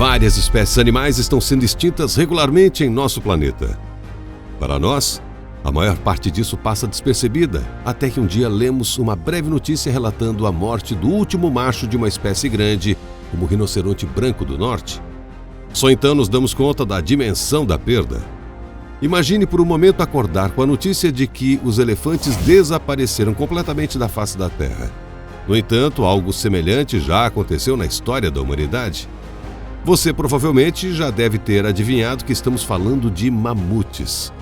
Várias espécies animais estão sendo extintas regularmente em nosso planeta. Para nós, a maior parte disso passa despercebida, até que um dia lemos uma breve notícia relatando a morte do último macho de uma espécie grande, como o rinoceronte branco do norte. Só então nos damos conta da dimensão da perda. Imagine por um momento acordar com a notícia de que os elefantes desapareceram completamente da face da Terra. No entanto, algo semelhante já aconteceu na história da humanidade. Você provavelmente já deve ter adivinhado que estamos falando de mamutes.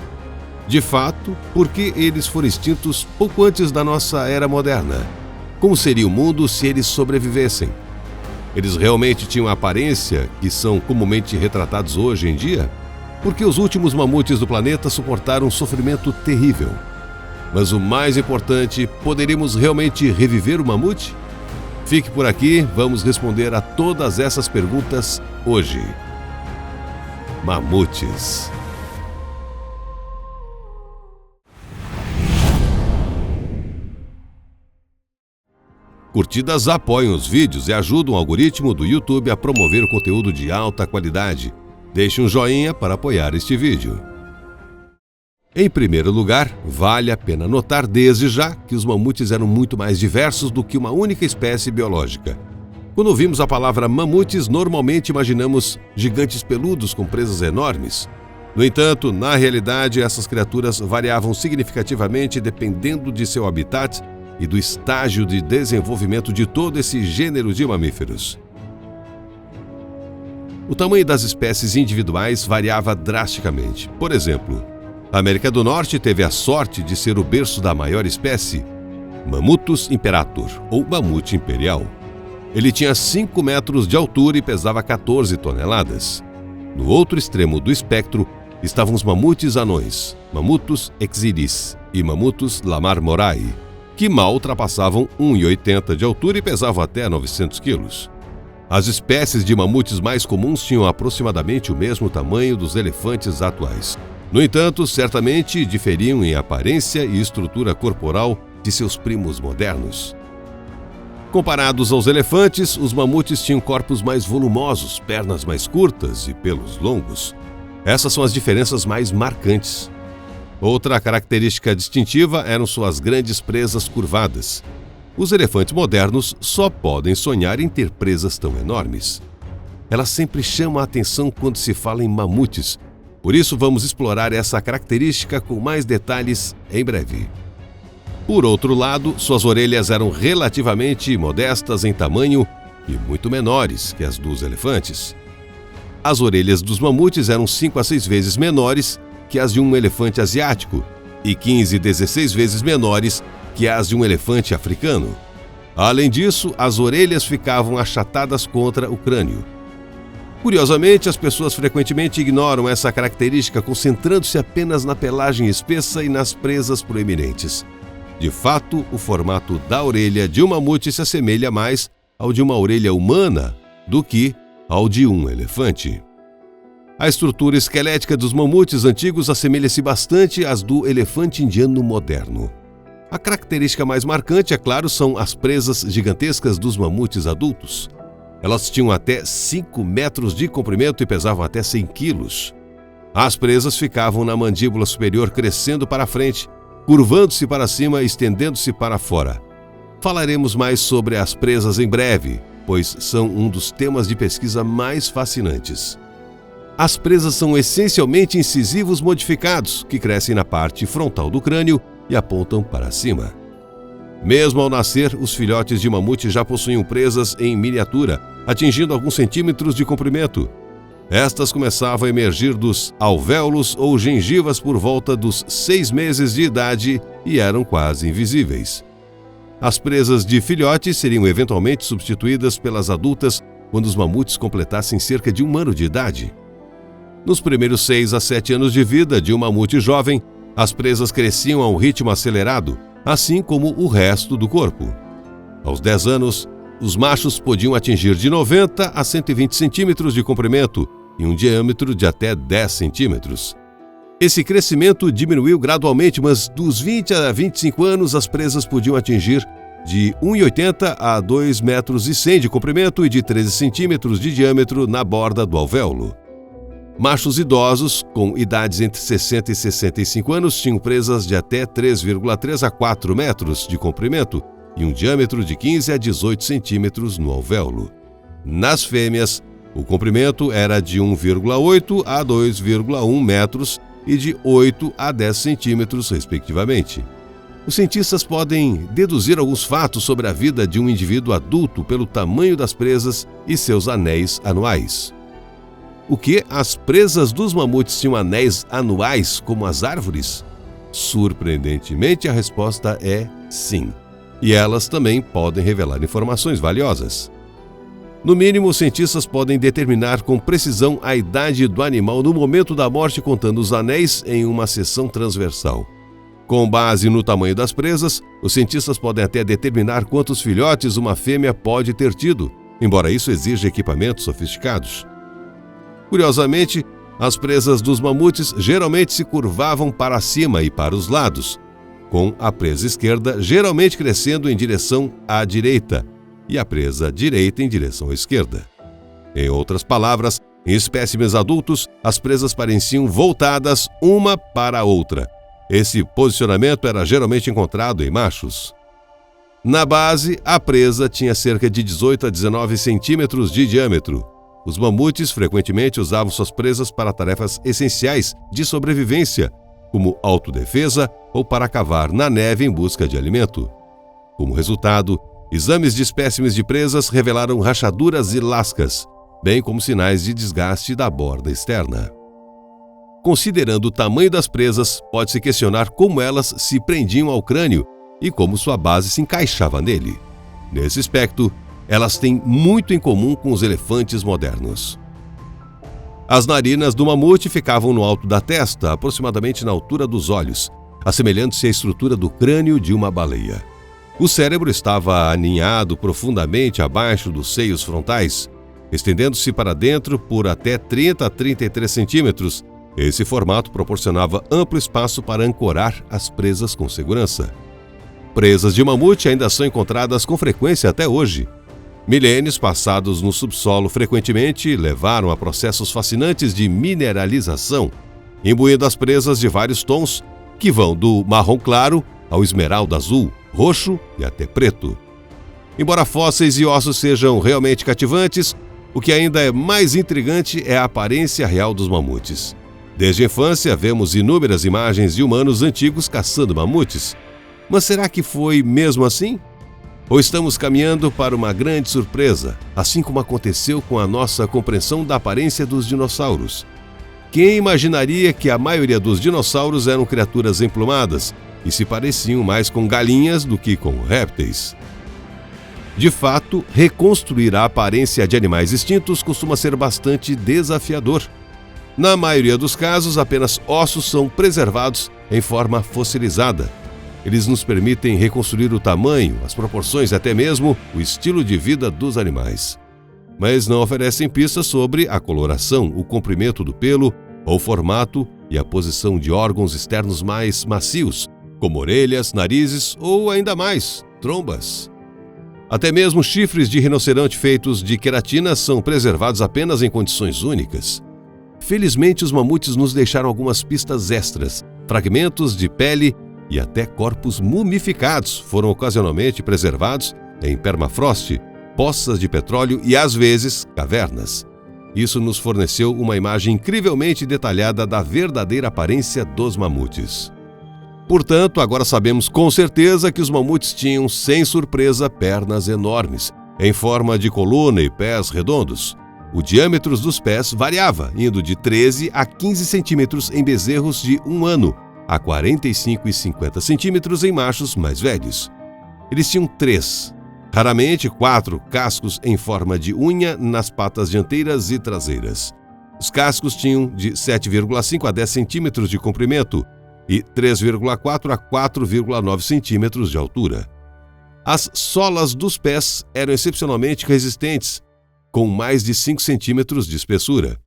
De fato, porque eles foram extintos pouco antes da nossa era moderna? Como seria o mundo se eles sobrevivessem? Eles realmente tinham a aparência que são comumente retratados hoje em dia? Porque os últimos mamutes do planeta suportaram um sofrimento terrível. Mas o mais importante, poderíamos realmente reviver o mamute? Fique por aqui, vamos responder a todas essas perguntas hoje. Mamutes. Curtidas apoiam os vídeos e ajudam o algoritmo do YouTube a promover o conteúdo de alta qualidade. Deixe um joinha para apoiar este vídeo. Em primeiro lugar, vale a pena notar desde já que os mamutes eram muito mais diversos do que uma única espécie biológica. Quando ouvimos a palavra mamutes, normalmente imaginamos gigantes peludos com presas enormes. No entanto, na realidade, essas criaturas variavam significativamente dependendo de seu habitat e do estágio de desenvolvimento de todo esse gênero de mamíferos. O tamanho das espécies individuais variava drasticamente. Por exemplo, a América do Norte teve a sorte de ser o berço da maior espécie, Mammutus imperator, ou mamute imperial. Ele tinha 5 metros de altura e pesava 14 toneladas. No outro extremo do espectro estavam os mamutes anões, Mammutus exilis e Mammutus lamarmorai, que mal ultrapassavam 1,80 de altura e pesavam até 900 quilos. As espécies de mamutes mais comuns tinham aproximadamente o mesmo tamanho dos elefantes atuais. No entanto, certamente diferiam em aparência e estrutura corporal de seus primos modernos. Comparados aos elefantes, os mamutes tinham corpos mais volumosos, pernas mais curtas e pelos longos. Essas são as diferenças mais marcantes. Outra característica distintiva eram suas grandes presas curvadas. Os elefantes modernos só podem sonhar em ter presas tão enormes. Elas sempre chamam a atenção quando se fala em mamutes. Por isso, vamos explorar essa característica com mais detalhes em breve. Por outro lado, suas orelhas eram relativamente modestas em tamanho e muito menores que as dos elefantes. As orelhas dos mamutes eram 5 a 6 vezes menores que as de um elefante asiático e 15 a 16 vezes menores que as de um elefante africano. Além disso, as orelhas ficavam achatadas contra o crânio. Curiosamente, as pessoas frequentemente ignoram essa característica, concentrando-se apenas na pelagem espessa e nas presas proeminentes. De fato, o formato da orelha de um mamute se assemelha mais ao de uma orelha humana do que ao de um elefante. A estrutura esquelética dos mamutes antigos assemelha-se bastante às do elefante indiano moderno. A característica mais marcante, é claro, são as presas gigantescas dos mamutes adultos. Elas tinham até 5 metros de comprimento e pesavam até 100 quilos. As presas ficavam na mandíbula superior, crescendo para a frente, curvando-se para cima e estendendo-se para fora. Falaremos mais sobre as presas em breve, pois são um dos temas de pesquisa mais fascinantes. As presas são essencialmente incisivos modificados, que crescem na parte frontal do crânio e apontam para cima. Mesmo ao nascer, os filhotes de mamute já possuíam presas em miniatura, atingindo alguns centímetros de comprimento. Estas começavam a emergir dos alvéolos ou gengivas por volta dos 6 meses de idade e eram quase invisíveis. As presas de filhotes seriam eventualmente substituídas pelas adultas quando os mamutes completassem cerca de 1 ano de idade. Nos primeiros 6 a 7 anos de vida de um mamute jovem, as presas cresciam a um ritmo acelerado, assim como o resto do corpo. Aos 10 anos, os machos podiam atingir de 90 a 120 centímetros de comprimento e um diâmetro de até 10 centímetros. Esse crescimento diminuiu gradualmente, mas dos 20 a 25 anos as presas podiam atingir de 1,80 a 2,1 metros de comprimento e de 13 centímetros de diâmetro na borda do alvéolo. Machos idosos, com idades entre 60 e 65 anos, tinham presas de até 3,3 a 4 metros de comprimento e um diâmetro de 15 a 18 centímetros no alvéolo. Nas fêmeas, o comprimento era de 1,8 a 2,1 metros e de 8 a 10 centímetros, respectivamente. Os cientistas podem deduzir alguns fatos sobre a vida de um indivíduo adulto pelo tamanho das presas e seus anéis anuais. O que? As presas dos mamutes tinham anéis anuais como as árvores? Surpreendentemente, a resposta é sim. E elas também podem revelar informações valiosas. No mínimo, os cientistas podem determinar com precisão a idade do animal no momento da morte contando os anéis em uma seção transversal. Com base no tamanho das presas, os cientistas podem até determinar quantos filhotes uma fêmea pode ter tido, embora isso exija equipamentos sofisticados. Curiosamente, as presas dos mamutes geralmente se curvavam para cima e para os lados, com a presa esquerda geralmente crescendo em direção à direita e a presa direita em direção à esquerda. Em outras palavras, em espécimes adultos, as presas pareciam voltadas uma para a outra. Esse posicionamento era geralmente encontrado em machos. Na base, a presa tinha cerca de 18 a 19 centímetros de diâmetro. Os mamutes frequentemente usavam suas presas para tarefas essenciais de sobrevivência, como autodefesa ou para cavar na neve em busca de alimento. Como resultado, exames de espécimes de presas revelaram rachaduras e lascas, bem como sinais de desgaste da borda externa. Considerando o tamanho das presas, pode-se questionar como elas se prendiam ao crânio e como sua base se encaixava nele. Nesse aspecto, elas têm muito em comum com os elefantes modernos. As narinas do mamute ficavam no alto da testa, aproximadamente na altura dos olhos, assemelhando-se à estrutura do crânio de uma baleia. O cérebro estava aninhado profundamente abaixo dos seios frontais, estendendo-se para dentro por até 30 a 33 centímetros. Esse formato proporcionava amplo espaço para ancorar as presas com segurança. Presas de mamute ainda são encontradas com frequência até hoje. Milênios passados no subsolo frequentemente levaram a processos fascinantes de mineralização, imbuindo as presas de vários tons, que vão do marrom claro ao esmeralda azul, roxo e até preto. Embora fósseis e ossos sejam realmente cativantes, o que ainda é mais intrigante é a aparência real dos mamutes. Desde a infância, vemos inúmeras imagens de humanos antigos caçando mamutes. Mas será que foi mesmo assim? Ou estamos caminhando para uma grande surpresa, assim como aconteceu com a nossa compreensão da aparência dos dinossauros? Quem imaginaria que a maioria dos dinossauros eram criaturas emplumadas e se pareciam mais com galinhas do que com répteis? De fato, reconstruir a aparência de animais extintos costuma ser bastante desafiador. Na maioria dos casos, apenas ossos são preservados em forma fossilizada. Eles nos permitem reconstruir o tamanho, as proporções e até mesmo o estilo de vida dos animais. Mas não oferecem pistas sobre a coloração, o comprimento do pelo, ou formato e a posição de órgãos externos mais macios, como orelhas, narizes ou, ainda mais, trombas. Até mesmo chifres de rinoceronte feitos de queratina são preservados apenas em condições únicas. Felizmente, os mamutes nos deixaram algumas pistas extras, fragmentos de pele e até corpos mumificados foram ocasionalmente preservados em permafrost, poças de petróleo e, às vezes, cavernas. Isso nos forneceu uma imagem incrivelmente detalhada da verdadeira aparência dos mamutes. Portanto, agora sabemos com certeza que os mamutes tinham, sem surpresa, pernas enormes, em forma de coluna e pés redondos. O diâmetro dos pés variava, indo de 13 a 15 centímetros em bezerros de 1 ano, a 45 e 50 centímetros em machos mais velhos. Eles tinham 3, raramente 4 cascos em forma de unha nas patas dianteiras e traseiras. Os cascos tinham de 7,5 a 10 centímetros de comprimento e 3,4 a 4,9 centímetros de altura. As solas dos pés eram excepcionalmente resistentes, com mais de 5 centímetros de espessura.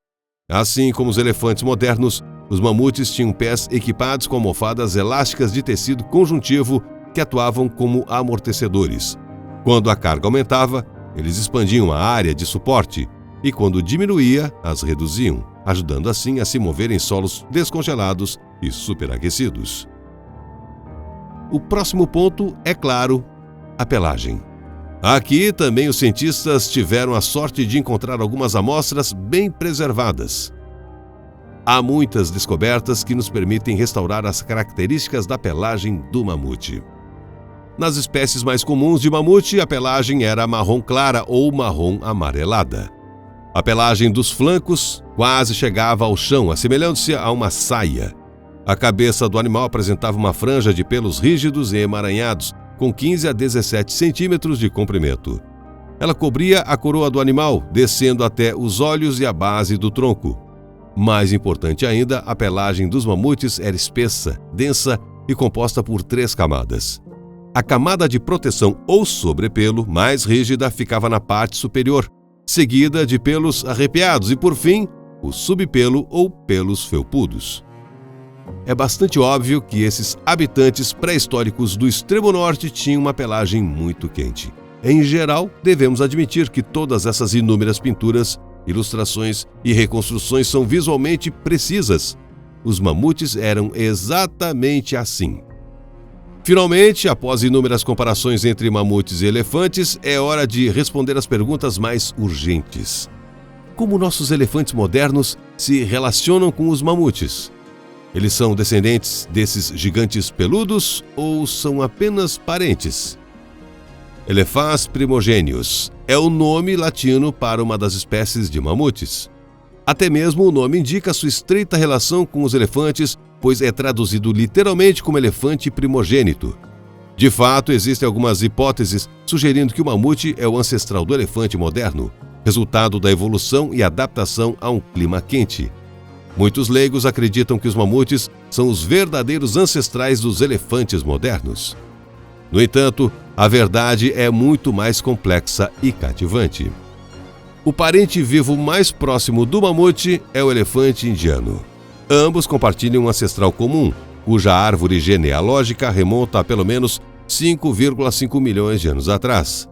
Assim como os elefantes modernos, os mamutes tinham pés equipados com almofadas elásticas de tecido conjuntivo que atuavam como amortecedores. Quando a carga aumentava, eles expandiam a área de suporte e, quando diminuía, as reduziam, ajudando assim a se mover em solos descongelados e superaquecidos. O próximo ponto é, claro, a pelagem. Aqui também os cientistas tiveram a sorte de encontrar algumas amostras bem preservadas. Há muitas descobertas que nos permitem restaurar as características da pelagem do mamute. Nas espécies mais comuns de mamute, a pelagem era marrom clara ou marrom amarelada. A pelagem dos flancos quase chegava ao chão, assemelhando-se a uma saia. A cabeça do animal apresentava uma franja de pelos rígidos e emaranhados, com 15 a 17 centímetros de comprimento. Ela cobria a coroa do animal, descendo até os olhos e a base do tronco. Mais importante ainda, a pelagem dos mamutes era espessa, densa e composta por 3 camadas. A camada de proteção ou sobrepelo mais rígida ficava na parte superior, seguida de pelos arrepiados e, por fim, o subpelo ou pelos felpudos. É bastante óbvio que esses habitantes pré-históricos do extremo norte tinham uma pelagem muito quente. Em geral, devemos admitir que todas essas inúmeras pinturas, ilustrações e reconstruções são visualmente precisas. Os mamutes eram exatamente assim. Finalmente, após inúmeras comparações entre mamutes e elefantes, é hora de responder às perguntas mais urgentes. Como nossos elefantes modernos se relacionam com os mamutes? Eles são descendentes desses gigantes peludos ou são apenas parentes? Elephas primogenius é o nome latino para uma das espécies de mamutes. Até mesmo o nome indica sua estreita relação com os elefantes, pois é traduzido literalmente como elefante primogênito. De fato, existem algumas hipóteses sugerindo que o mamute é o ancestral do elefante moderno, resultado da evolução e adaptação a um clima quente. Muitos leigos acreditam que os mamutes são os verdadeiros ancestrais dos elefantes modernos. No entanto, a verdade é muito mais complexa e cativante. O parente vivo mais próximo do mamute é o elefante indiano. Ambos compartilham um ancestral comum, cuja árvore genealógica remonta a pelo menos 5,5 milhões de anos atrás.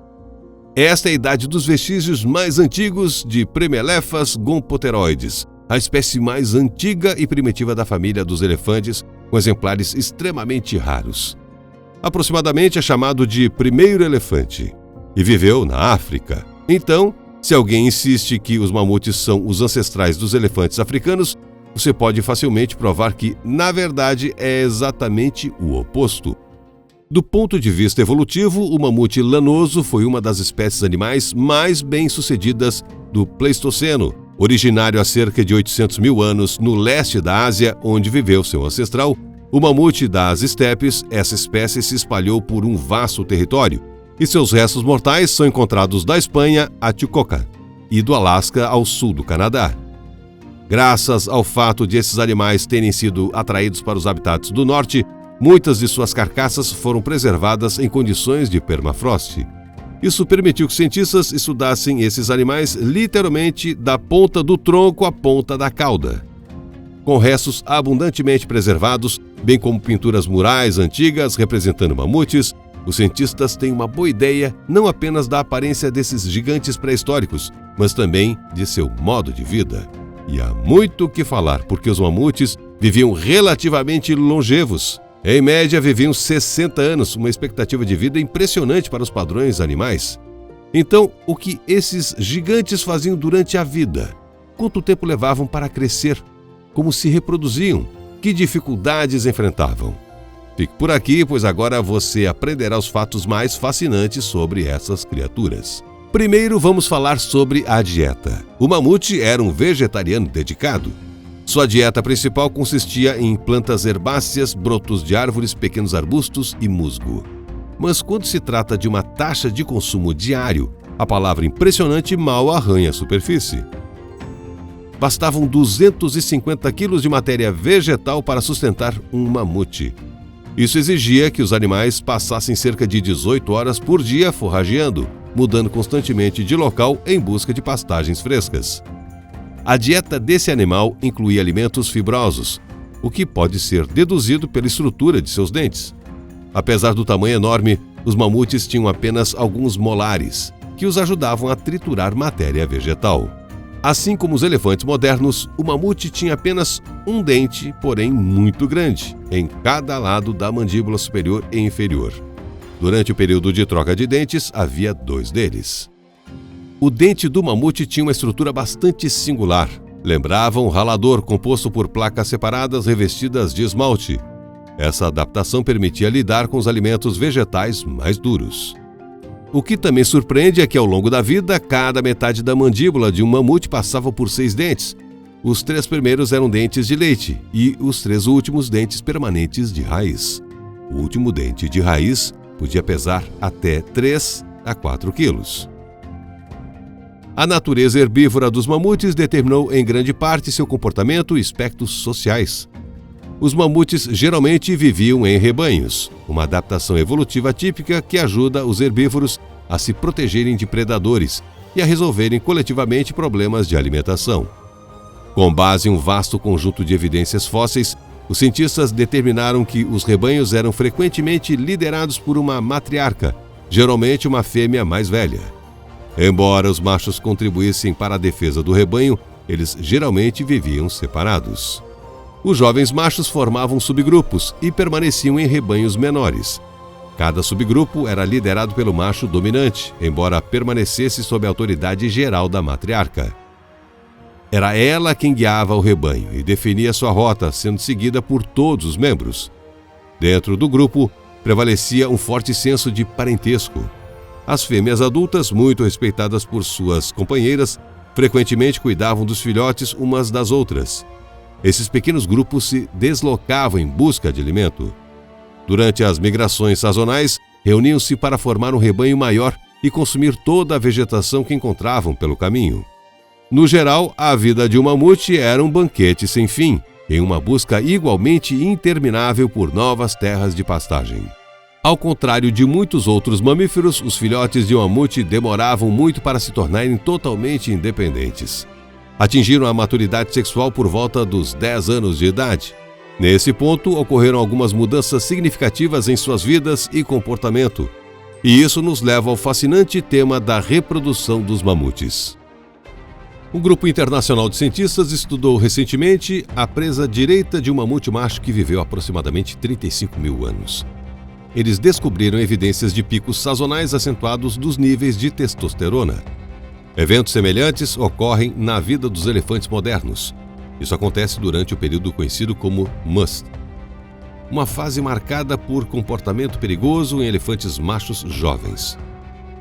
Esta é a idade dos vestígios mais antigos de Premelephas gompoteroides, a espécie mais antiga e primitiva da família dos elefantes, com exemplares extremamente raros. Aproximadamente é chamado de primeiro elefante, e viveu na África. Então, se alguém insiste que os mamutes são os ancestrais dos elefantes africanos, você pode facilmente provar que, na verdade, é exatamente o oposto. Do ponto de vista evolutivo, o mamute lanoso foi uma das espécies animais mais bem-sucedidas do Pleistoceno, originário há cerca de 800 mil anos no leste da Ásia, onde viveu seu ancestral, o mamute das estepes. Essa espécie se espalhou por um vasto território, e seus restos mortais são encontrados da Espanha a Chukotka e do Alasca ao sul do Canadá. Graças ao fato de esses animais terem sido atraídos para os habitats do norte, muitas de suas carcaças foram preservadas em condições de permafrost. Isso permitiu que cientistas estudassem esses animais literalmente da ponta do tronco à ponta da cauda. Com restos abundantemente preservados, bem como pinturas murais antigas representando mamutes, os cientistas têm uma boa ideia não apenas da aparência desses gigantes pré-históricos, mas também de seu modo de vida. E há muito o que falar, porque os mamutes viviam relativamente longevos. Em média, viviam 60 anos, uma expectativa de vida impressionante para os padrões animais. Então, o que esses gigantes faziam durante a vida? Quanto tempo levavam para crescer? Como se reproduziam? Que dificuldades enfrentavam? Fique por aqui, pois agora você aprenderá os fatos mais fascinantes sobre essas criaturas. Primeiro, vamos falar sobre a dieta. O mamute era um vegetariano dedicado. Sua dieta principal consistia em plantas herbáceas, brotos de árvores, pequenos arbustos e musgo. Mas quando se trata de uma taxa de consumo diário, a palavra impressionante mal arranha a superfície. Bastavam 250 quilos de matéria vegetal para sustentar um mamute. Isso exigia que os animais passassem cerca de 18 horas por dia forrageando, mudando constantemente de local em busca de pastagens frescas. A dieta desse animal incluía alimentos fibrosos, o que pode ser deduzido pela estrutura de seus dentes. Apesar do tamanho enorme, os mamutes tinham apenas alguns molares, que os ajudavam a triturar matéria vegetal. Assim como os elefantes modernos, o mamute tinha apenas um dente, porém muito grande, em cada lado da mandíbula superior e inferior. Durante o período de troca de dentes, havia 2 deles. O dente do mamute tinha uma estrutura bastante singular. Lembrava um ralador composto por placas separadas revestidas de esmalte. Essa adaptação permitia lidar com os alimentos vegetais mais duros. O que também surpreende é que, ao longo da vida, cada metade da mandíbula de um mamute passava por 6 dentes. Os 3 primeiros eram dentes de leite e os 3 últimos dentes permanentes de raiz. O último dente de raiz podia pesar até 3 a 4 quilos. A natureza herbívora dos mamutes determinou em grande parte seu comportamento e aspectos sociais. Os mamutes geralmente viviam em rebanhos, uma adaptação evolutiva típica que ajuda os herbívoros a se protegerem de predadores e a resolverem coletivamente problemas de alimentação. Com base em um vasto conjunto de evidências fósseis, os cientistas determinaram que os rebanhos eram frequentemente liderados por uma matriarca, geralmente uma fêmea mais velha. Embora os machos contribuíssem para a defesa do rebanho, eles geralmente viviam separados. Os jovens machos formavam subgrupos e permaneciam em rebanhos menores. Cada subgrupo era liderado pelo macho dominante, embora permanecesse sob a autoridade geral da matriarca. Era ela quem guiava o rebanho e definia sua rota, sendo seguida por todos os membros. Dentro do grupo, prevalecia um forte senso de parentesco. As fêmeas adultas, muito respeitadas por suas companheiras, frequentemente cuidavam dos filhotes umas das outras. Esses pequenos grupos se deslocavam em busca de alimento. Durante as migrações sazonais, reuniam-se para formar um rebanho maior e consumir toda a vegetação que encontravam pelo caminho. No geral, a vida de um mamute era um banquete sem fim, em uma busca igualmente interminável por novas terras de pastagem. Ao contrário de muitos outros mamíferos, os filhotes de um mamute demoravam muito para se tornarem totalmente independentes. Atingiram a maturidade sexual por volta dos 10 anos de idade. Nesse ponto, ocorreram algumas mudanças significativas em suas vidas e comportamento. E isso nos leva ao fascinante tema da reprodução dos mamutes. Um grupo internacional de cientistas estudou recentemente a presa direita de um mamute macho que viveu aproximadamente 35 mil anos. Eles descobriram evidências de picos sazonais acentuados dos níveis de testosterona. Eventos semelhantes ocorrem na vida dos elefantes modernos. Isso acontece durante o período conhecido como MUST, uma fase marcada por comportamento perigoso em elefantes machos jovens.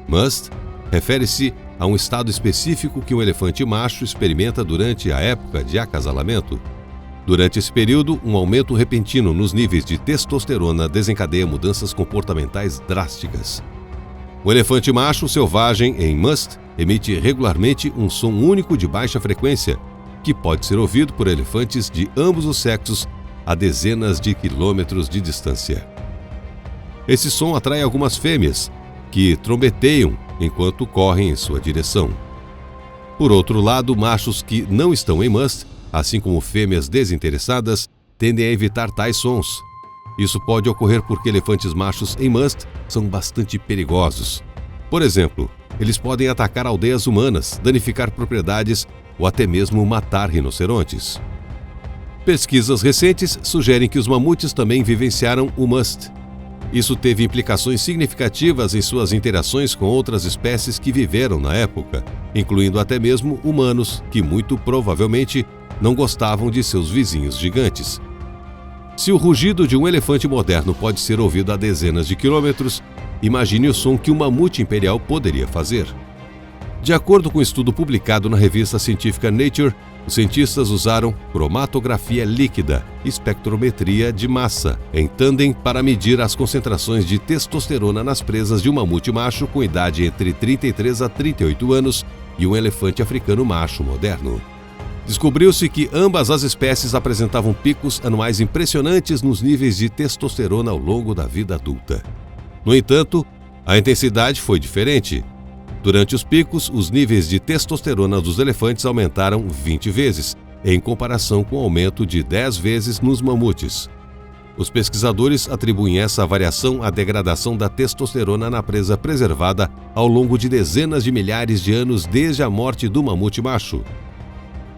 MUST refere-se a um estado específico que um elefante macho experimenta durante a época de acasalamento. Durante esse período, um aumento repentino nos níveis de testosterona desencadeia mudanças comportamentais drásticas. O elefante macho selvagem em MUST emite regularmente um som único de baixa frequência, que pode ser ouvido por elefantes de ambos os sexos a dezenas de quilômetros de distância. Esse som atrai algumas fêmeas, que trombeteiam enquanto correm em sua direção. Por outro lado, machos que não estão em MUST, assim como fêmeas desinteressadas, tendem a evitar tais sons. Isso pode ocorrer porque elefantes machos em MUST são bastante perigosos. Por exemplo, eles podem atacar aldeias humanas, danificar propriedades ou até mesmo matar rinocerontes. Pesquisas recentes sugerem que os mamutes também vivenciaram o MUST. Isso teve implicações significativas em suas interações com outras espécies que viveram na época, incluindo até mesmo humanos, que muito provavelmente não gostavam de seus vizinhos gigantes. Se o rugido de um elefante moderno pode ser ouvido a dezenas de quilômetros, imagine o som que um mamute imperial poderia fazer. De acordo com um estudo publicado na revista científica Nature, os cientistas usaram cromatografia líquida e espectrometria de massa em tandem para medir as concentrações de testosterona nas presas de um mamute macho com idade entre 33 a 38 anos e um elefante africano macho moderno. Descobriu-se que ambas as espécies apresentavam picos anuais impressionantes nos níveis de testosterona ao longo da vida adulta. No entanto, a intensidade foi diferente. Durante os picos, os níveis de testosterona dos elefantes aumentaram 20 vezes, em comparação com o aumento de 10 vezes nos mamutes. Os pesquisadores atribuem essa variação à degradação da testosterona na presa preservada ao longo de dezenas de milhares de anos desde a morte do mamute macho.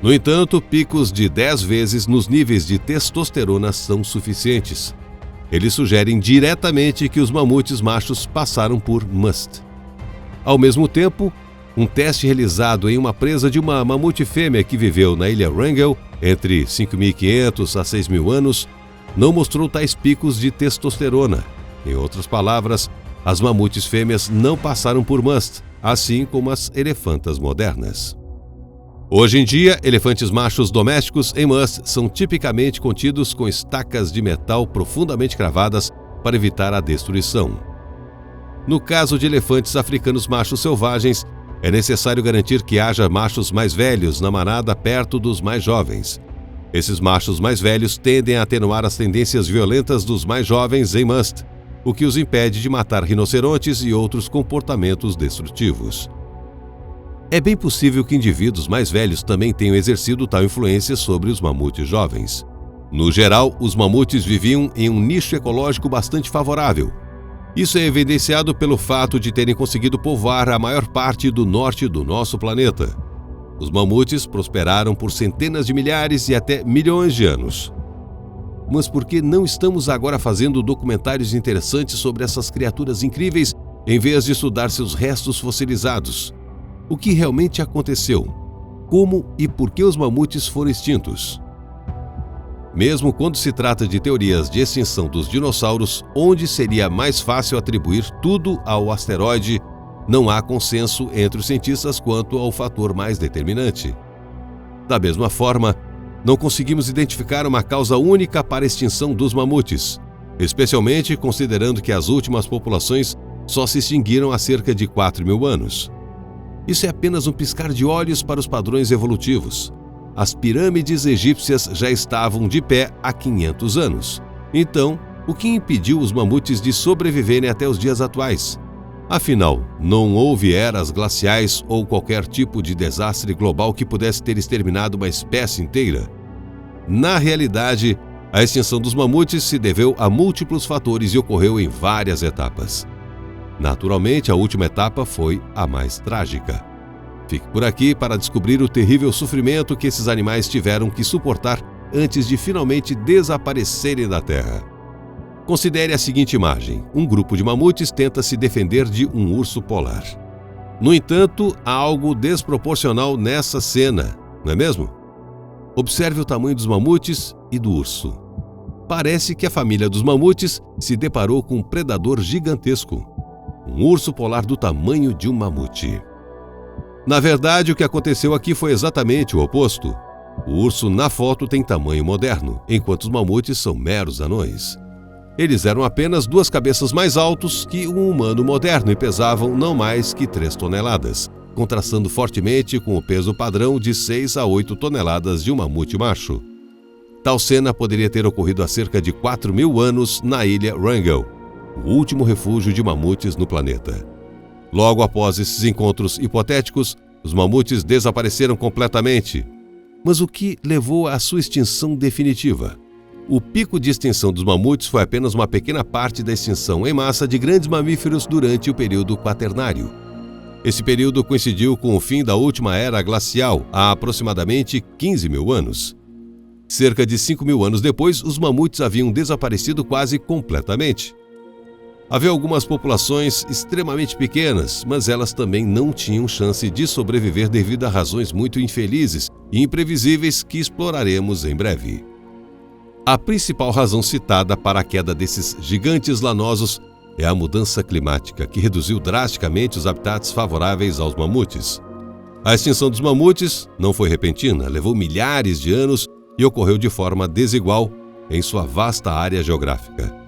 No entanto, picos de 10 vezes nos níveis de testosterona são suficientes. Eles sugerem diretamente que os mamutes machos passaram por must. Ao mesmo tempo, um teste realizado em uma presa de uma mamute fêmea que viveu na ilha Wrangel entre 5.500 a 6.000 anos não mostrou tais picos de testosterona. Em outras palavras, as mamutes fêmeas não passaram por must, assim como as elefantas modernas. Hoje em dia, elefantes machos domésticos em must são tipicamente contidos com estacas de metal profundamente cravadas para evitar a destruição. No caso de elefantes africanos machos selvagens, é necessário garantir que haja machos mais velhos na manada perto dos mais jovens. Esses machos mais velhos tendem a atenuar as tendências violentas dos mais jovens em must, o que os impede de matar rinocerontes e outros comportamentos destrutivos. É bem possível que indivíduos mais velhos também tenham exercido tal influência sobre os mamutes jovens. No geral, os mamutes viviam em um nicho ecológico bastante favorável. Isso é evidenciado pelo fato de terem conseguido povoar a maior parte do norte do nosso planeta. Os mamutes prosperaram por centenas de milhares e até milhões de anos. Mas por que não estamos agora fazendo documentários interessantes sobre essas criaturas incríveis em vez de estudar seus restos fossilizados? O que realmente aconteceu? Como e por que os mamutes foram extintos? Mesmo quando se trata de teorias de extinção dos dinossauros, onde seria mais fácil atribuir tudo ao asteroide, não há consenso entre os cientistas quanto ao fator mais determinante. Da mesma forma, não conseguimos identificar uma causa única para a extinção dos mamutes, especialmente considerando que as últimas populações só se extinguiram há cerca de 4.000 anos. Isso é apenas um piscar de olhos para os padrões evolutivos. As pirâmides egípcias já estavam de pé há 500 anos. Então, o que impediu os mamutes de sobreviverem até os dias atuais? Afinal, não houve eras glaciais ou qualquer tipo de desastre global que pudesse ter exterminado uma espécie inteira. Na realidade, a extinção dos mamutes se deveu a múltiplos fatores e ocorreu em várias etapas. Naturalmente, a última etapa foi a mais trágica. Fique por aqui para descobrir o terrível sofrimento que esses animais tiveram que suportar antes de finalmente desaparecerem da Terra. Considere a seguinte imagem: um grupo de mamutes tenta se defender de um urso polar. No entanto, há algo desproporcional nessa cena, não é mesmo? Observe o tamanho dos mamutes e do urso. Parece que a família dos mamutes se deparou com um predador gigantesco, um urso polar do tamanho de um mamute. Na verdade, o que aconteceu aqui foi exatamente o oposto. O urso na foto tem tamanho moderno, enquanto os mamutes são meros anões. Eles eram apenas 2 cabeças mais altos que um humano moderno e pesavam não mais que 3 toneladas, contrastando fortemente com o peso padrão de 6 a 8 toneladas de um mamute macho. Tal cena poderia ter ocorrido há cerca de 4.000 anos na ilha Wrangel, o último refúgio de mamutes no planeta. Logo após esses encontros hipotéticos, os mamutes desapareceram completamente. Mas o que levou à sua extinção definitiva? O pico de extinção dos mamutes foi apenas uma pequena parte da extinção em massa de grandes mamíferos durante o período quaternário. Esse período coincidiu com o fim da última era glacial, há aproximadamente 15.000 anos. Cerca de 5.000 anos depois, os mamutes haviam desaparecido quase completamente. Havia algumas populações extremamente pequenas, mas elas também não tinham chance de sobreviver devido a razões muito infelizes e imprevisíveis que exploraremos em breve. A principal razão citada para a queda desses gigantes lanosos é a mudança climática, que reduziu drasticamente os habitats favoráveis aos mamutes. A extinção dos mamutes não foi repentina, levou milhares de anos e ocorreu de forma desigual em sua vasta área geográfica.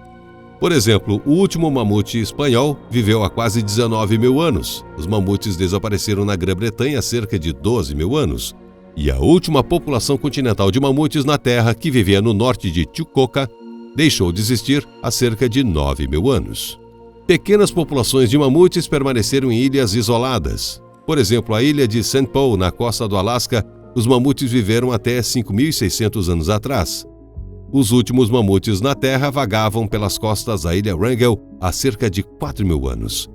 Por exemplo, o último mamute espanhol viveu há quase 19.000 anos. Os mamutes desapareceram na Grã-Bretanha há cerca de 12.000 anos. E a última população continental de mamutes na Terra, que vivia no norte de Chukotka, deixou de existir há cerca de 9.000 anos. Pequenas populações de mamutes permaneceram em ilhas isoladas. Por exemplo, a ilha de St. Paul, na costa do Alasca, os mamutes viveram até 5.600 anos atrás. Os últimos mamutes na Terra vagavam pelas costas da ilha Wrangel há cerca de 4.000 anos.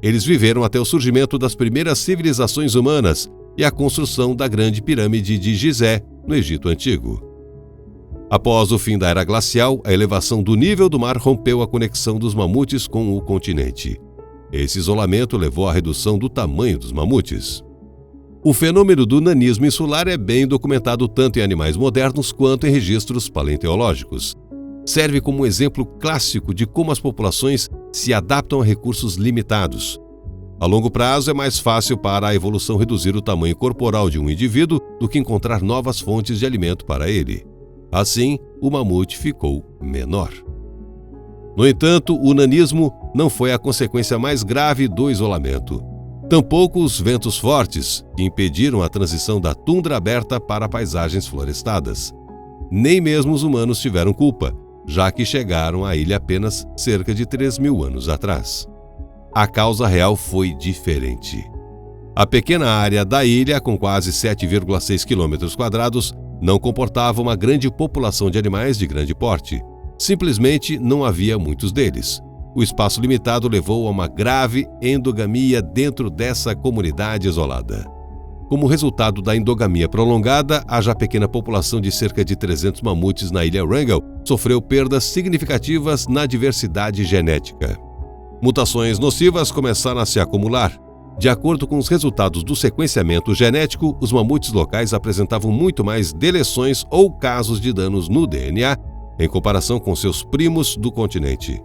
Eles viveram até o surgimento das primeiras civilizações humanas e a construção da Grande Pirâmide de Gizé, no Egito Antigo. Após o fim da Era Glacial, a elevação do nível do mar rompeu a conexão dos mamutes com o continente. Esse isolamento levou à redução do tamanho dos mamutes. O fenômeno do nanismo insular é bem documentado tanto em animais modernos quanto em registros paleontológicos. Serve como um exemplo clássico de como as populações se adaptam a recursos limitados. A longo prazo, é mais fácil para a evolução reduzir o tamanho corporal de um indivíduo do que encontrar novas fontes de alimento para ele. Assim, o mamute ficou menor. No entanto, o nanismo não foi a consequência mais grave do isolamento. Tampouco os ventos fortes, que impediram a transição da tundra aberta para paisagens florestadas. Nem mesmo os humanos tiveram culpa, já que chegaram à ilha apenas cerca de 3.000 anos atrás. A causa real foi diferente. A pequena área da ilha, com quase 7,6 km², não comportava uma grande população de animais de grande porte. Simplesmente não havia muitos deles. O espaço limitado levou a uma grave endogamia dentro dessa comunidade isolada. Como resultado da endogamia prolongada, a já pequena população de cerca de 300 mamutes na ilha Wrangel sofreu perdas significativas na diversidade genética. Mutações nocivas começaram a se acumular. De acordo com os resultados do sequenciamento genético, os mamutes locais apresentavam muito mais deleções ou casos de danos no DNA em comparação com seus primos do continente.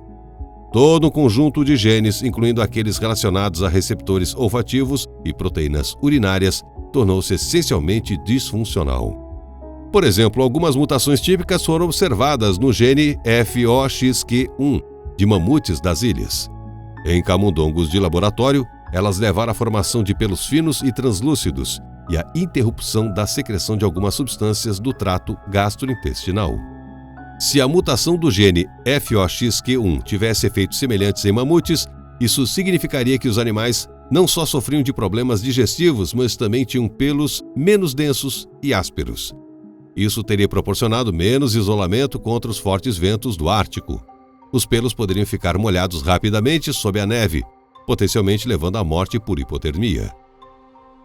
Todo um conjunto de genes, incluindo aqueles relacionados a receptores olfativos e proteínas urinárias, tornou-se essencialmente disfuncional. Por exemplo, algumas mutações típicas foram observadas no gene FOXQ1 de mamutes das ilhas. Em camundongos de laboratório, elas levaram à formação de pelos finos e translúcidos e à interrupção da secreção de algumas substâncias do trato gastrointestinal. Se a mutação do gene FOXQ1 tivesse efeitos semelhantes em mamutes, isso significaria que os animais não só sofriam de problemas digestivos, mas também tinham pelos menos densos e ásperos. Isso teria proporcionado menos isolamento contra os fortes ventos do Ártico. Os pelos poderiam ficar molhados rapidamente sob a neve, potencialmente levando à morte por hipotermia.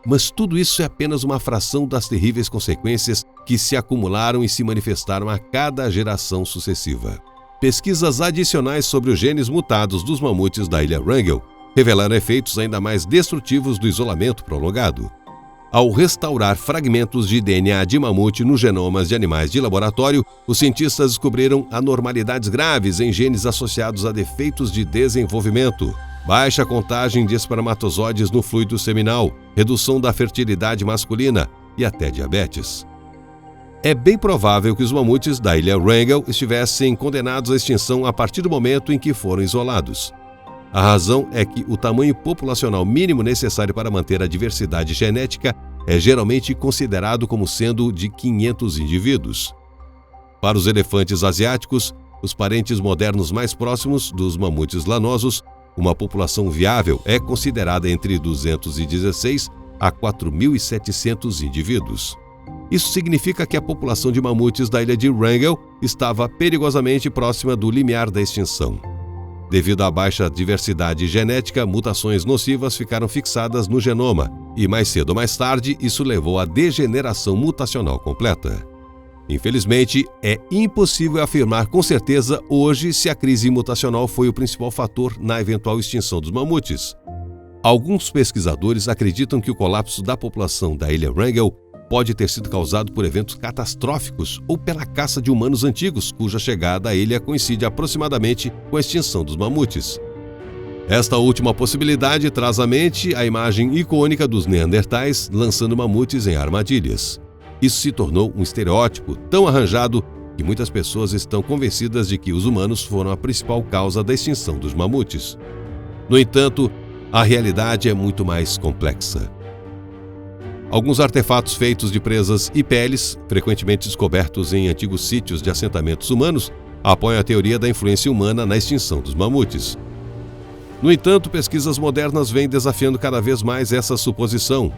Mas tudo isso é apenas uma fração das terríveis consequências que se acumularam e se manifestaram a cada geração sucessiva. Pesquisas adicionais sobre os genes mutados dos mamutes da ilha Wrangel revelaram efeitos ainda mais destrutivos do isolamento prolongado. Ao restaurar fragmentos de DNA de mamute nos genomas de animais de laboratório, os cientistas descobriram anormalidades graves em genes associados a defeitos de desenvolvimento, baixa contagem de espermatozoides no fluido seminal, redução da fertilidade masculina e até diabetes. É bem provável que os mamutes da ilha Wrangel estivessem condenados à extinção a partir do momento em que foram isolados. A razão é que o tamanho populacional mínimo necessário para manter a diversidade genética é geralmente considerado como sendo de 500 indivíduos. Para os elefantes asiáticos, os parentes modernos mais próximos dos mamutes lanosos, uma população viável é considerada entre 216 a 4.700 indivíduos. Isso significa que a população de mamutes da ilha de Wrangel estava perigosamente próxima do limiar da extinção. Devido à baixa diversidade genética, mutações nocivas ficaram fixadas no genoma, e mais cedo ou mais tarde isso levou à degeneração mutacional completa. Infelizmente, é impossível afirmar com certeza hoje se a crise mutacional foi o principal fator na eventual extinção dos mamutes. Alguns pesquisadores acreditam que o colapso da população da ilha Wrangel pode ter sido causado por eventos catastróficos ou pela caça de humanos antigos, cuja chegada à ilha coincide aproximadamente com a extinção dos mamutes. Esta última possibilidade traz à mente a imagem icônica dos neandertais lançando mamutes em armadilhas. Isso se tornou um estereótipo tão arranjado que muitas pessoas estão convencidas de que os humanos foram a principal causa da extinção dos mamutes. No entanto, a realidade é muito mais complexa. Alguns artefatos feitos de presas e peles, frequentemente descobertos em antigos sítios de assentamentos humanos, apoiam a teoria da influência humana na extinção dos mamutes. No entanto, pesquisas modernas vêm desafiando cada vez mais essa suposição.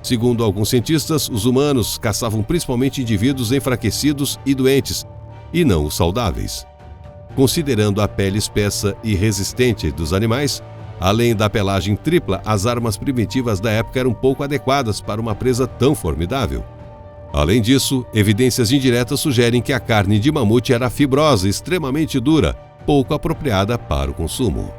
Segundo alguns cientistas, os humanos caçavam principalmente indivíduos enfraquecidos e doentes, e não os saudáveis. Considerando a pele espessa e resistente dos animais, além da pelagem tripla, as armas primitivas da época eram pouco adequadas para uma presa tão formidável. Além disso, evidências indiretas sugerem que a carne de mamute era fibrosa e extremamente dura, pouco apropriada para o consumo.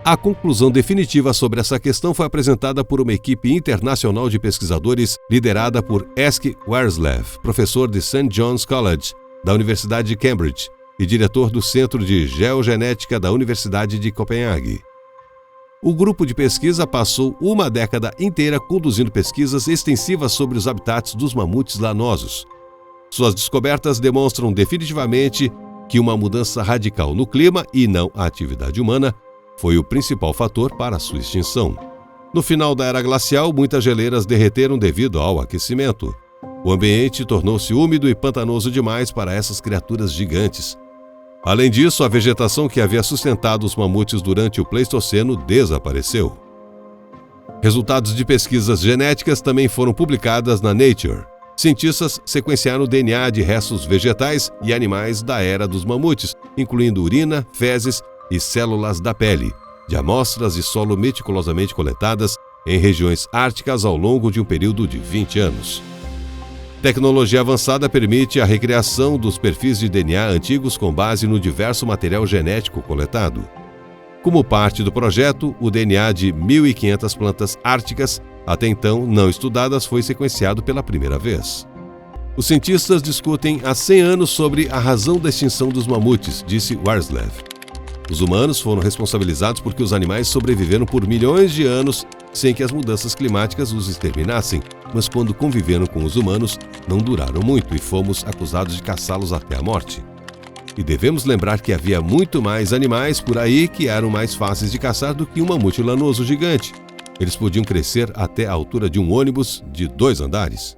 A conclusão definitiva sobre essa questão foi apresentada por uma equipe internacional de pesquisadores liderada por Eske Werslev, professor de St. John's College, da Universidade de Cambridge, e diretor do Centro de Geogenética da Universidade de Copenhague. O grupo de pesquisa passou uma década inteira conduzindo pesquisas extensivas sobre os habitats dos mamutes lanosos. Suas descobertas demonstram definitivamente que uma mudança radical no clima, e não a atividade humana, foi o principal fator para a sua extinção. No final da era glacial, muitas geleiras derreteram devido ao aquecimento. O ambiente tornou-se úmido e pantanoso demais para essas criaturas gigantes. Além disso, a vegetação que havia sustentado os mamutes durante o Pleistoceno desapareceu. Resultados de pesquisas genéticas também foram publicadas na Nature. Cientistas sequenciaram o DNA de restos vegetais e animais da era dos mamutes, incluindo urina, fezes e células da pele, de amostras de solo meticulosamente coletadas em regiões árticas ao longo de um período de 20 anos. Tecnologia avançada permite a recriação dos perfis de DNA antigos com base no diverso material genético coletado. Como parte do projeto, o DNA de 1.500 plantas árticas, até então não estudadas, foi sequenciado pela primeira vez. Os cientistas discutem há 100 anos sobre a razão da extinção dos mamutes, disse Werslev. Os humanos foram responsabilizados porque os animais sobreviveram por milhões de anos sem que as mudanças climáticas os exterminassem, mas quando conviveram com os humanos, não duraram muito e fomos acusados de caçá-los até a morte. E devemos lembrar que havia muito mais animais por aí que eram mais fáceis de caçar do que um mamute lanoso gigante. Eles podiam crescer até a altura de um ônibus de 2 andares.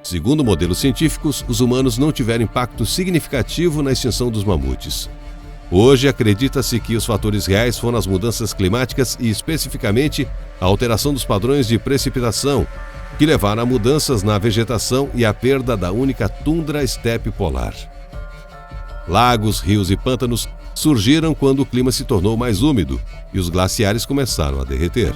Segundo modelos científicos, os humanos não tiveram impacto significativo na extinção dos mamutes. Hoje, acredita-se que os fatores reais foram as mudanças climáticas e, especificamente, a alteração dos padrões de precipitação, que levaram a mudanças na vegetação e à perda da única tundra-estepe polar. Lagos, rios e pântanos surgiram quando o clima se tornou mais úmido e os glaciares começaram a derreter.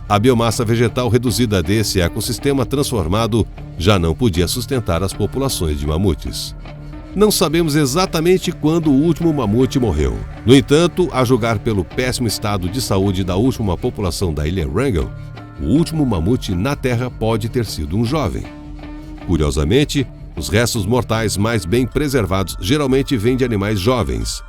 A biomassa vegetal reduzida desse ecossistema transformado já não podia sustentar as populações de mamutes. Não sabemos exatamente quando o último mamute morreu. No entanto, a julgar pelo péssimo estado de saúde da última população da ilha Wrangel, o último mamute na Terra pode ter sido um jovem. Curiosamente, os restos mortais mais bem preservados geralmente vêm de animais jovens.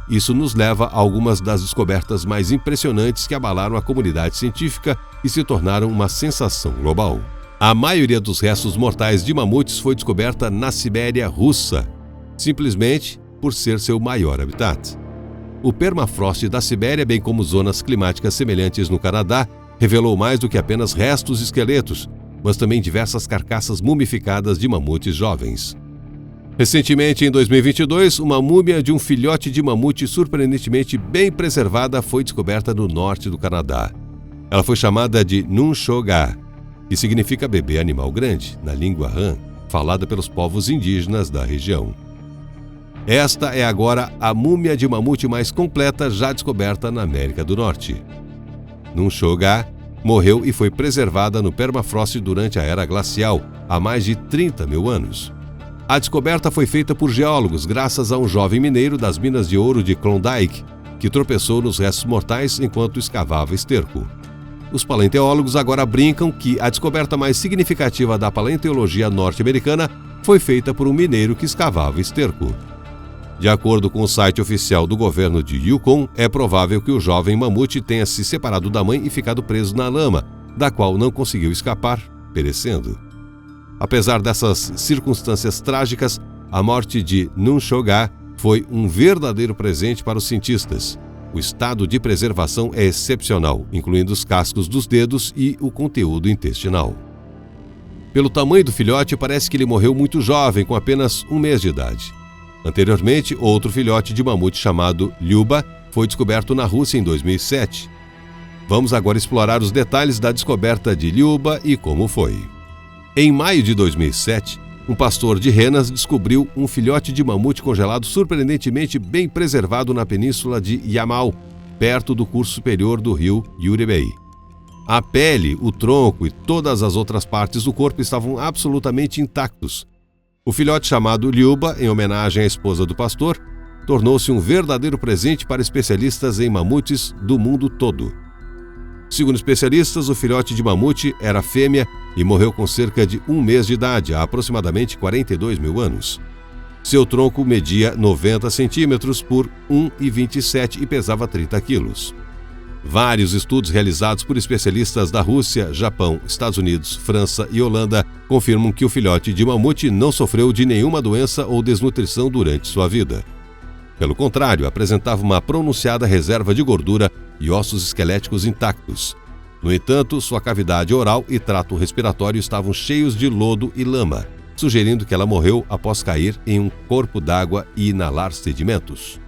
Isso nos leva a algumas das descobertas mais impressionantes que abalaram a comunidade científica e se tornaram uma sensação global. A maioria dos restos mortais de mamutes foi descoberta na Sibéria russa, simplesmente por ser seu maior habitat. O permafrost da Sibéria, bem como zonas climáticas semelhantes no Canadá, revelou mais do que apenas restos esqueletos, mas também diversas carcaças mumificadas de mamutes jovens. Recentemente, em 2022, uma múmia de um filhote de mamute surpreendentemente bem preservada foi descoberta no norte do Canadá. Ela foi chamada de Nunchoga, que significa bebê animal grande, na língua Han, falada pelos povos indígenas da região. Esta é agora a múmia de mamute mais completa já descoberta na América do Norte. Nunchoga morreu e foi preservada no permafrost durante a era glacial, há mais de 30 mil anos. A descoberta foi feita por geólogos graças a um jovem mineiro das minas de ouro de Klondike, que tropeçou nos restos mortais enquanto escavava esterco. Os paleontólogos agora brincam que a descoberta mais significativa da paleontologia norte-americana foi feita por um mineiro que escavava esterco. De acordo com o site oficial do governo de Yukon, é provável que o jovem mamute tenha se separado da mãe e ficado preso na lama, da qual não conseguiu escapar, perecendo. Apesar dessas circunstâncias trágicas, a morte de Nunchoga foi um verdadeiro presente para os cientistas. O estado de preservação é excepcional, incluindo os cascos dos dedos e o conteúdo intestinal. Pelo tamanho do filhote, parece que ele morreu muito jovem, com apenas 1 mês de idade. Anteriormente, outro filhote de mamute chamado Lyuba foi descoberto na Rússia em 2007. Vamos agora explorar os detalhes da descoberta de Lyuba e como foi. Em maio de 2007, um pastor de renas descobriu um filhote de mamute congelado surpreendentemente bem preservado na península de Yamal, perto do curso superior do rio Yuribei. A pele, o tronco e todas as outras partes do corpo estavam absolutamente intactos. O filhote, chamado Liuba, em homenagem à esposa do pastor, tornou-se um verdadeiro presente para especialistas em mamutes do mundo todo. Segundo especialistas, o filhote de mamute era fêmea e morreu com cerca de 1 mês de idade, há aproximadamente 42 mil anos. Seu tronco media 90 centímetros por 1,27 e pesava 30 quilos. Vários estudos realizados por especialistas da Rússia, Japão, Estados Unidos, França e Holanda confirmam que o filhote de mamute não sofreu de nenhuma doença ou desnutrição durante sua vida. Pelo contrário, apresentava uma pronunciada reserva de gordura e ossos esqueléticos intactos. No entanto, sua cavidade oral e trato respiratório estavam cheios de lodo e lama, sugerindo que ela morreu após cair em um corpo d'água e inalar sedimentos.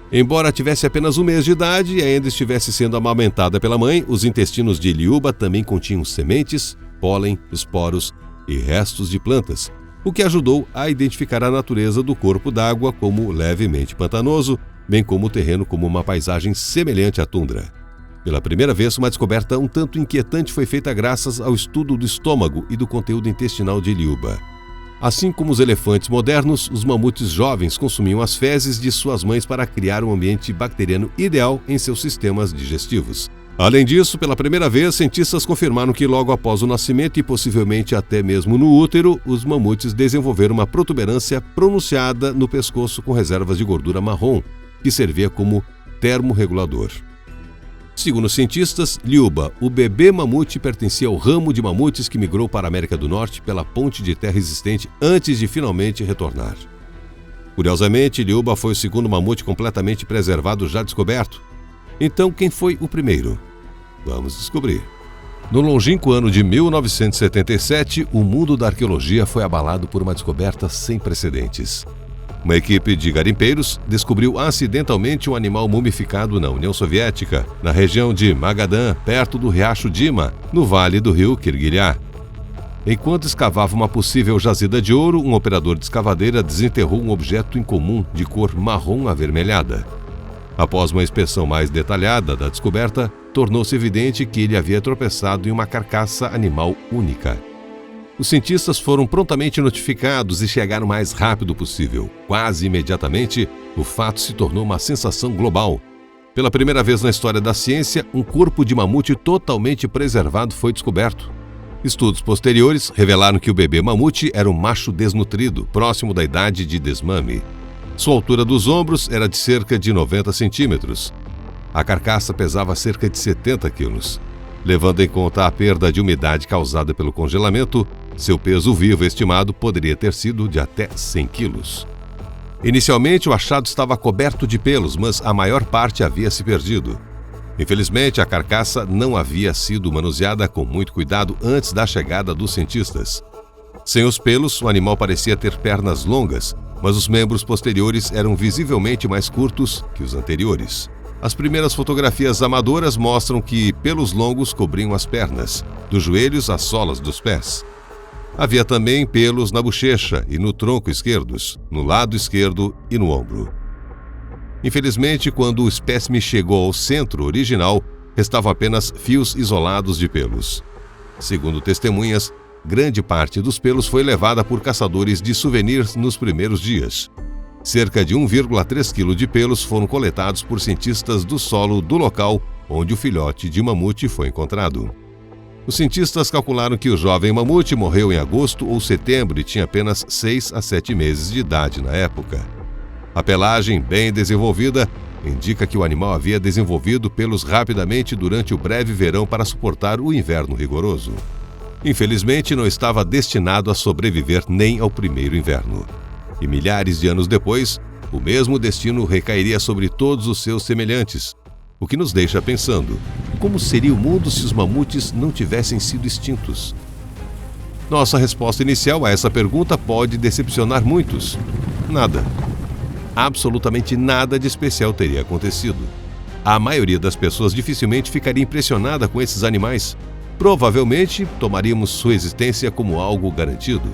Embora tivesse apenas 1 mês de idade e ainda estivesse sendo amamentada pela mãe, os intestinos de Liuba também continham sementes, pólen, esporos e restos de plantas, o que ajudou a identificar a natureza do corpo d'água como levemente pantanoso, bem como o terreno como uma paisagem semelhante à tundra. Pela primeira vez, uma descoberta um tanto inquietante foi feita graças ao estudo do estômago e do conteúdo intestinal de Liuba. Assim como os elefantes modernos, os mamutes jovens consumiam as fezes de suas mães para criar um ambiente bacteriano ideal em seus sistemas digestivos. Além disso, pela primeira vez, cientistas confirmaram que logo após o nascimento e possivelmente até mesmo no útero, os mamutes desenvolveram uma protuberância pronunciada no pescoço com reservas de gordura marrom, que servia como termorregulador. Segundo os cientistas, Liuba, o bebê mamute, pertencia ao ramo de mamutes que migrou para a América do Norte pela ponte de terra existente antes de finalmente retornar. Curiosamente, Liuba foi o segundo mamute completamente preservado já descoberto. Então, quem foi o primeiro? Vamos descobrir. No longínquo ano de 1977, o mundo da arqueologia foi abalado por uma descoberta sem precedentes. Uma equipe de garimpeiros descobriu acidentalmente um animal mumificado na União Soviética, na região de Magadan, perto do riacho Dima, no vale do rio Kirguilhá. Enquanto escavava uma possível jazida de ouro, um operador de escavadeira desenterrou um objeto incomum de cor marrom avermelhada. Após uma inspeção mais detalhada da descoberta, tornou-se evidente que ele havia tropeçado em uma carcaça animal única. Os cientistas foram prontamente notificados e chegaram o mais rápido possível. Quase imediatamente, o fato se tornou uma sensação global. Pela primeira vez na história da ciência, um corpo de mamute totalmente preservado foi descoberto. Estudos posteriores revelaram que o bebê mamute era um macho desnutrido, próximo da idade de desmame. Sua altura dos ombros era de cerca de 90 centímetros. A carcaça pesava cerca de 70 quilos. Levando em conta a perda de umidade causada pelo congelamento, seu peso vivo estimado poderia ter sido de até 100 quilos. Inicialmente, o achado estava coberto de pelos, mas a maior parte havia se perdido. Infelizmente, a carcaça não havia sido manuseada com muito cuidado antes da chegada dos cientistas. Sem os pelos, o animal parecia ter pernas longas, mas os membros posteriores eram visivelmente mais curtos que os anteriores. As primeiras fotografias amadoras mostram que pelos longos cobriam as pernas, dos joelhos às solas dos pés. Havia também pelos na bochecha e no tronco esquerdos, no lado esquerdo e no ombro. Infelizmente, quando o espécime chegou ao centro original, restavam apenas fios isolados de pelos. Segundo testemunhas, grande parte dos pelos foi levada por caçadores de souvenirs nos primeiros dias. Cerca de 1,3 kg de pelos foram coletados por cientistas do solo do local onde o filhote de mamute foi encontrado. Os cientistas calcularam que o jovem mamute morreu em agosto ou setembro e tinha apenas 6 a 7 meses de idade na época. A pelagem, bem desenvolvida, indica que o animal havia desenvolvido pelos rapidamente durante o breve verão para suportar o inverno rigoroso. Infelizmente, não estava destinado a sobreviver nem ao primeiro inverno. E milhares de anos depois, o mesmo destino recairia sobre todos os seus semelhantes, o que nos deixa pensando: como seria o mundo se os mamutes não tivessem sido extintos? Nossa resposta inicial a essa pergunta pode decepcionar muitos. Nada. Absolutamente nada de especial teria acontecido. A maioria das pessoas dificilmente ficaria impressionada com esses animais. Provavelmente, tomaríamos sua existência como algo garantido.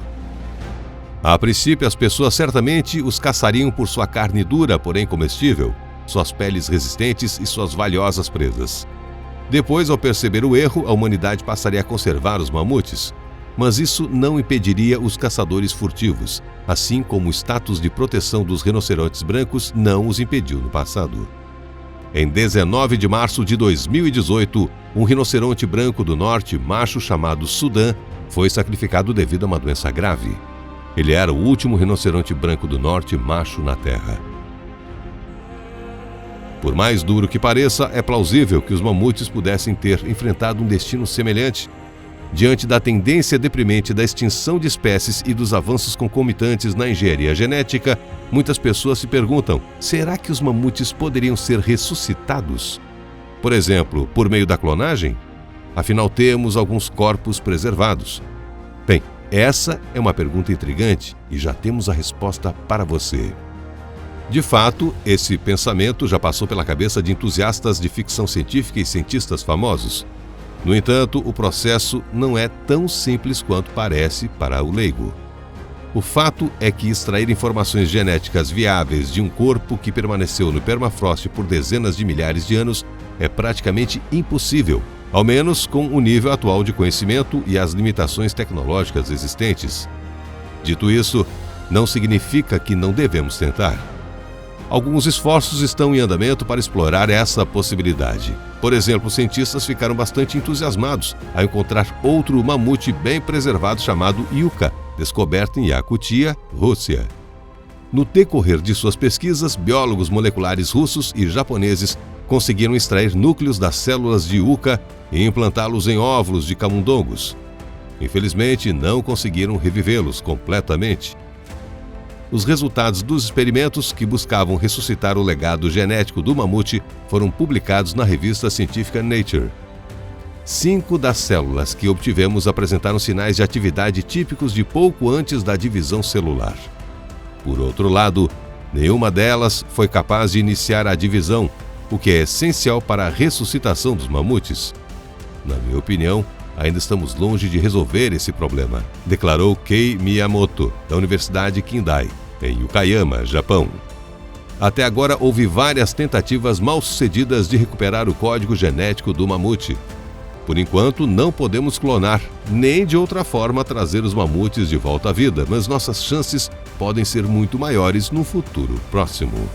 A princípio, as pessoas certamente os caçariam por sua carne dura, porém comestível, suas peles resistentes e suas valiosas presas. Depois, ao perceber o erro, a humanidade passaria a conservar os mamutes. Mas isso não impediria os caçadores furtivos, assim como o status de proteção dos rinocerontes brancos não os impediu no passado. Em 19 de março de 2018, um rinoceronte branco do norte, macho chamado Sudã, foi sacrificado devido a uma doença grave. Ele era o último rinoceronte branco do norte macho na Terra. Por mais duro que pareça, é plausível que os mamutes pudessem ter enfrentado um destino semelhante. Diante da tendência deprimente da extinção de espécies e dos avanços concomitantes na engenharia genética, muitas pessoas se perguntam: será que os mamutes poderiam ser ressuscitados? Por exemplo, por meio da clonagem? Afinal, temos alguns corpos preservados. Bem, essa é uma pergunta intrigante e já temos a resposta para você. De fato, esse pensamento já passou pela cabeça de entusiastas de ficção científica e cientistas famosos. No entanto, o processo não é tão simples quanto parece para o leigo. O fato é que extrair informações genéticas viáveis de um corpo que permaneceu no permafrost por dezenas de milhares de anos é praticamente impossível, ao menos com o nível atual de conhecimento e as limitações tecnológicas existentes. Dito isso, não significa que não devemos tentar. Alguns esforços estão em andamento para explorar essa possibilidade. Por exemplo, cientistas ficaram bastante entusiasmados ao encontrar outro mamute bem preservado chamado Yucca, descoberto em Yakutia, Rússia. No decorrer de suas pesquisas, biólogos moleculares russos e japoneses conseguiram extrair núcleos das células de Yucca e implantá-los em óvulos de camundongos. Infelizmente, não conseguiram revivê-los completamente. Os resultados dos experimentos que buscavam ressuscitar o legado genético do mamute foram publicados na revista científica Nature. 5 das células que obtivemos apresentaram sinais de atividade típicos de pouco antes da divisão celular. Por outro lado, nenhuma delas foi capaz de iniciar a divisão, o que é essencial para a ressuscitação dos mamutes. Na minha opinião, ainda estamos longe de resolver esse problema, declarou Kei Miyamoto, da Universidade Kindai, em Okayama, Japão. Até agora, houve várias tentativas mal-sucedidas de recuperar o código genético do mamute. Por enquanto, não podemos clonar, nem de outra forma trazer os mamutes de volta à vida, mas nossas chances podem ser muito maiores no futuro próximo.